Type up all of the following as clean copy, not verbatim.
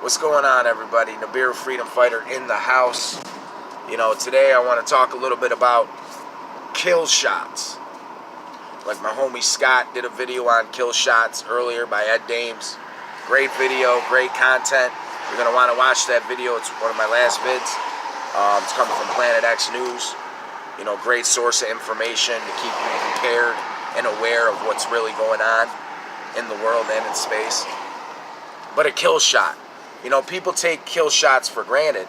What's going on, everybody? Nibiru Freedom Fighter in the house. You know, today I want to talk a little bit about kill shots. Like my homie Scott did a video on kill shots earlier by Ed Dames. Great video, great content. You're going to want to watch that video. It's one of my last vids. It's coming from Planet X News. You know, great source of information to keep you prepared and aware of what's really going on in the world and in space. But a kill shot. You know, people take kill shots for granted.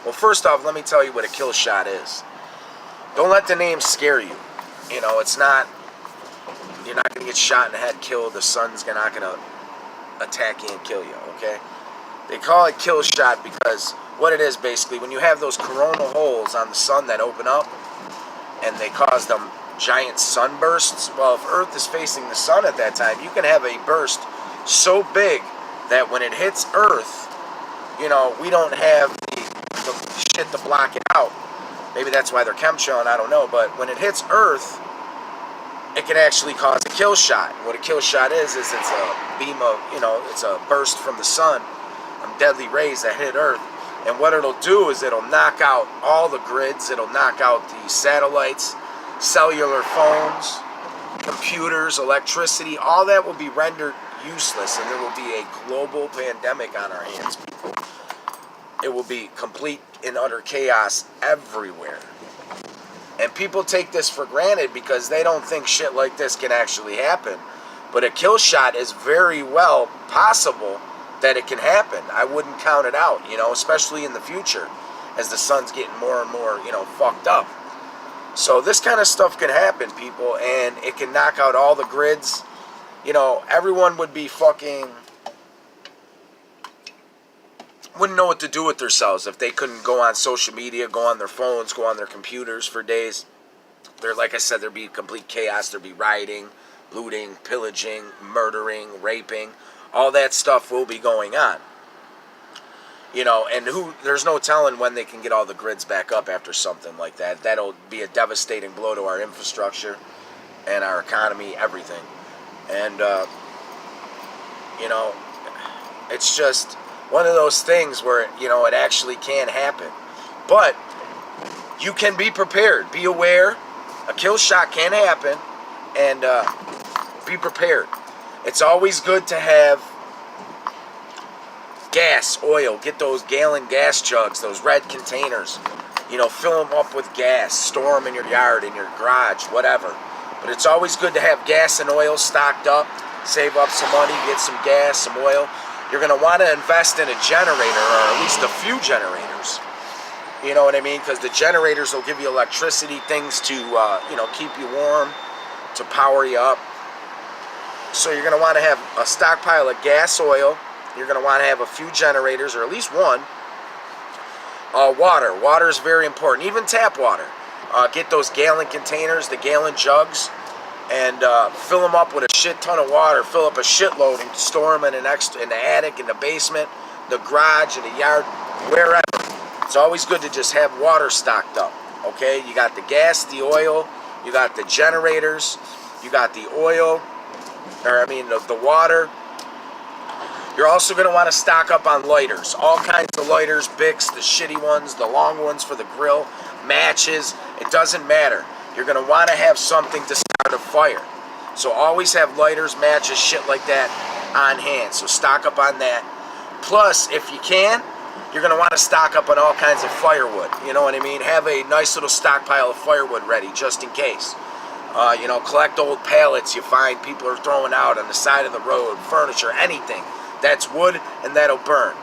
Well, first off, let me tell you what a kill shot is. Don't let the name scare you. You know, it's not, you're not going to get shot in the head, killed. The sun's not going to attack you and kill you, okay? They call it kill shot because what it is basically, when you have those coronal holes on the sun that open up and they cause them giant sunbursts, well, if Earth is facing the sun at that time, you can have a burst so big that when it hits Earth, you know, we don't have the shit to block it out. Maybe that's why they're chemtrailing, I don't know. But when it hits Earth, it can actually cause a kill shot. What a kill shot is it's a beam of, you know, it's a burst from the sun, deadly rays that hit Earth. And what it'll do is it'll knock out all the grids. It'll knock out the satellites, cellular phones, computers, electricity. All that will be rendered useless, and there will be a global pandemic on our hands, people. It will be complete and utter chaos everywhere. And people take this for granted because they don't think shit like this can actually happen. But a kill shot is very well possible that it can happen. I wouldn't count it out, you know, especially in the future as the sun's getting more and more, you know, fucked up. So this kind of stuff can happen, people, and it can knock out all the grids. You know, everyone would be fucking, wouldn't know what to do with themselves if they couldn't go on social media, go on their phones, go on their computers for days. There, like I said, there'd be complete chaos. There'd be rioting, looting, pillaging, murdering, raping. All that stuff will be going on. You know, and there's no telling when they can get all the grids back up after something like that. That'll be a devastating blow to our infrastructure and our economy, everything. And, you know, it's just one of those things where, you know, it actually can happen. But you can be prepared. Be aware. A kill shot can happen. And be prepared. It's always good to have gas, oil. Get those gallon gas jugs, those red containers. You know, fill them up with gas. Store them in your yard, in your garage, whatever. But it's always good to have gas and oil stocked up. Save up some money, get some gas, some oil. You're going to want to invest in a generator, or at least a few generators. You know what I mean? Because the generators will give you electricity, things to, you know, keep you warm, to power you up. So you're going to want to have a stockpile of gas, oil. You're going to want to have a few generators, or at least one. Water. Water is very important. Even tap water. Get those gallon containers, the gallon jugs, and fill them up with a shit ton of water. Fill up a shitload and store them in in the attic, in the basement, the garage, in the yard, wherever. It's always good to just have water stocked up. Okay? You got the gas, the oil, you got the generators, you got the oil, or I mean the water. You're also going to want to stock up on lighters. All kinds of lighters, Bics, the shitty ones, the long ones for the grill, matches. It doesn't matter. You're going to want to have something to start a fire. So always have lighters, matches, shit like that on hand. So stock up on that. Plus, if you can, you're going to want to stock up on all kinds of firewood. You know what I mean? Have a nice little stockpile of firewood ready just in case. You know, collect old pallets you find people are throwing out on the side of the road, furniture, anything. That's wood and that'll burn.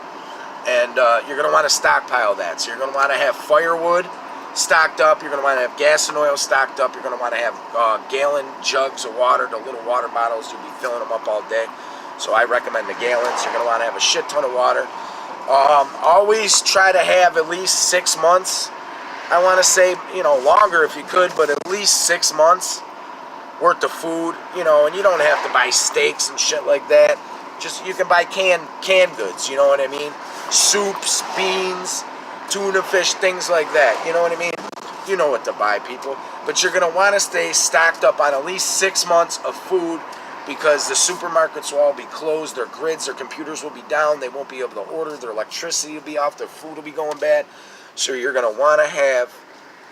And you're going to want to stockpile that. So you're going to want to have firewood stocked up. You're going to want to have gas and oil stocked up. You're going to want to have gallon jugs of water, the little water bottles. You'll be filling them up all day. So I recommend the gallons. You're going to want to have a shit ton of water. Always try to have at least 6 months. I want to say, you know, longer if you could, but at least 6 months worth of food. You know, and you don't have to buy steaks and shit like that. Just, you can buy canned goods, you know what I mean? Soups, beans, tuna fish, things like that, you know what I mean? You know what to buy, people. But you're going to want to stay stocked up on at least 6 months of food because the supermarkets will all be closed, their grids, their computers will be down, they won't be able to order, their electricity will be off, their food will be going bad. So you're going to want to have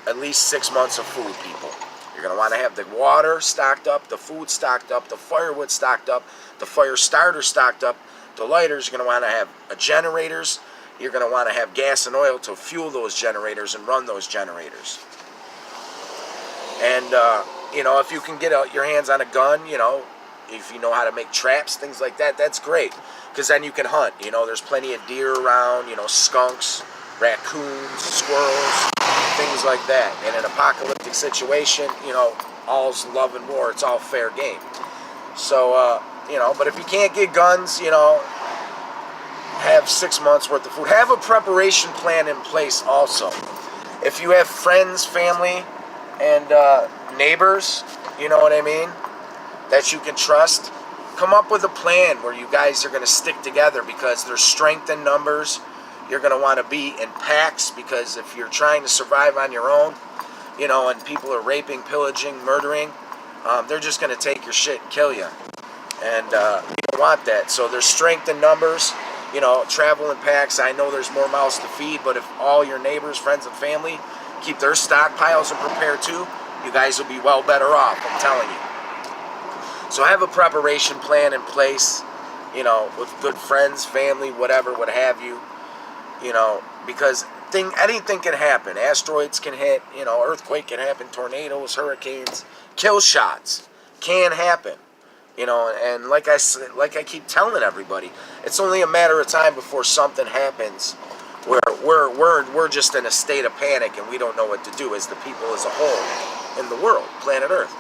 at least 6 months of food, people. You're going to want to have the water stocked up, the food stocked up, the firewood stocked up, the fire starter stocked up, the lighters. You're going to want to have generators. You're going to want to have gas and oil to fuel those generators and run those generators. And, you know, if you can get your hands on a gun, you know, if you know how to make traps, things like that, that's great. Because then you can hunt. You know, there's plenty of deer around, you know, skunks, raccoons, squirrels, things like that. In an apocalyptic situation, you know, all's love and war. It's all fair game. So, you know, but if you can't get guns, you know, have 6 months worth of food. Have a preparation plan in place also. If you have friends, family, and neighbors, you know what I mean, that you can trust, come up with a plan where you guys are going to stick together, because there's strength in numbers. You're going to want to be in packs, because if you're trying to survive on your own, you know, and people are raping, pillaging, murdering, they're just going to take your shit and kill you. And you don't want that. So there's strength in numbers. You know, travel in packs. I know there's more mouths to feed, but if all your neighbors, friends, and family keep their stockpiles and prepare too, you guys will be well better off, I'm telling you. So have a preparation plan in place, you know, with good friends, family, whatever, what have you. You know, because anything can happen. Asteroids can hit, you know, earthquake can happen, tornadoes, hurricanes, kill shots can happen. You know, and like I keep telling everybody, it's only a matter of time before something happens where we're just in a state of panic and we don't know what to do as the people as a whole in the world, planet Earth.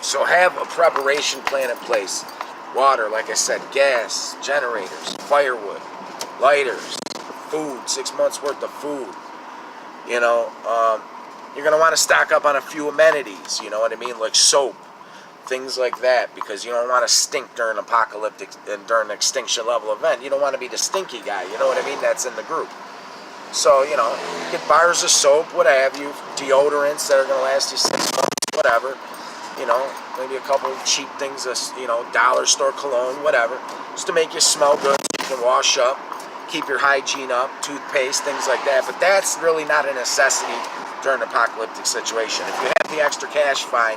So have a preparation plan in place. Water, like I said, gas, generators, firewood, lighters, food, 6 months worth of food. You know, you're going to want to stock up on a few amenities, you know what I mean, like soap, things like that, because you don't want to stink during apocalyptic and during an extinction level event. You don't want to be the stinky guy, you know what I mean, that's in the group. So, you know, get bars of soap, what have you, deodorants that are going to last you 6 months, whatever. You know, maybe a couple of cheap things, you know, dollar store cologne, whatever, just to make you smell good, so you can wash up, keep your hygiene up, toothpaste, things like that. But that's really not a necessity during an apocalyptic situation. If you have the extra cash, fine.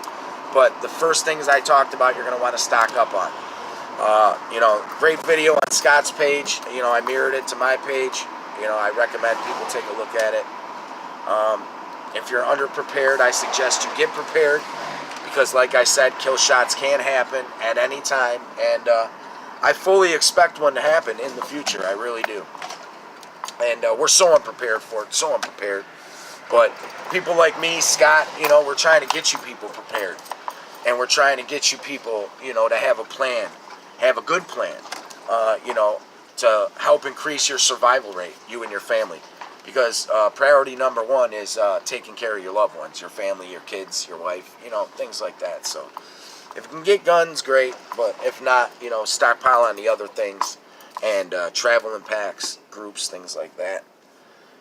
But the first things I talked about, you're going to want to stock up on. You know, great video on Scott's page. You know, I mirrored it to my page. You know, I recommend people take a look at it. If you're underprepared, I suggest you get prepared, because like I said, kill shots can happen at any time, and I fully expect one to happen in the future. I really do. And we're so unprepared for it, so unprepared. But people like me, Scott, you know, we're trying to get you people prepared. And we're trying to get you people, you know, to have a plan, have a good plan, you know, to help increase your survival rate, you and your family. Because priority number one is taking care of your loved ones, your family, your kids, your wife, you know, things like that. So if you can get guns, great. But if not, you know, stockpile on the other things and travel in packs, groups, things like that.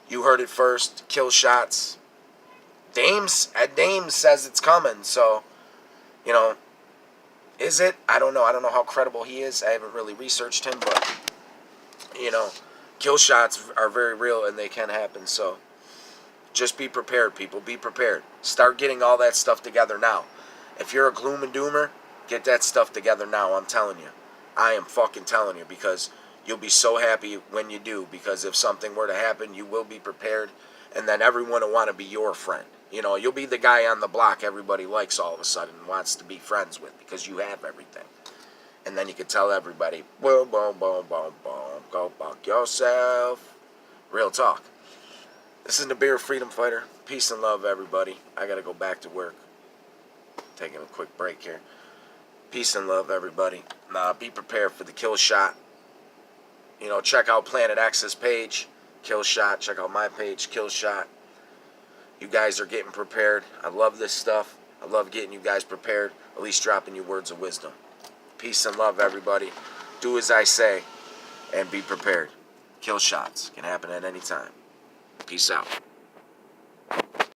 You heard it first. Kill shots. Dames says it's coming. So, you know, is it? I don't know. I don't know how credible he is. I haven't really researched him, but, you know, kill shots are very real and they can happen. So just be prepared, people. Be prepared. Start getting all that stuff together now. If you're a gloom and doomer, get that stuff together now. I'm telling you. I am fucking telling you, because you'll be so happy when you do, because if something were to happen, you will be prepared, and then everyone will want to be your friend. You know, you'll be the guy on the block everybody likes all of a sudden and wants to be friends with, because you have everything. And then you can tell everybody, boom, boom, boom, boom, boom, go fuck yourself. Real talk. This is Nibiru Freedom Fighter. Peace and love, everybody. I got to go back to work. Taking a quick break here. Peace and love, everybody. Be prepared for the kill shot. You know, check out Planet X's page, Killshot. Check out my page, Killshot. You guys are getting prepared. I love this stuff. I love getting you guys prepared, at least dropping you words of wisdom. Peace and love, everybody. Do as I say and be prepared. Kill shots can happen at any time. Peace out.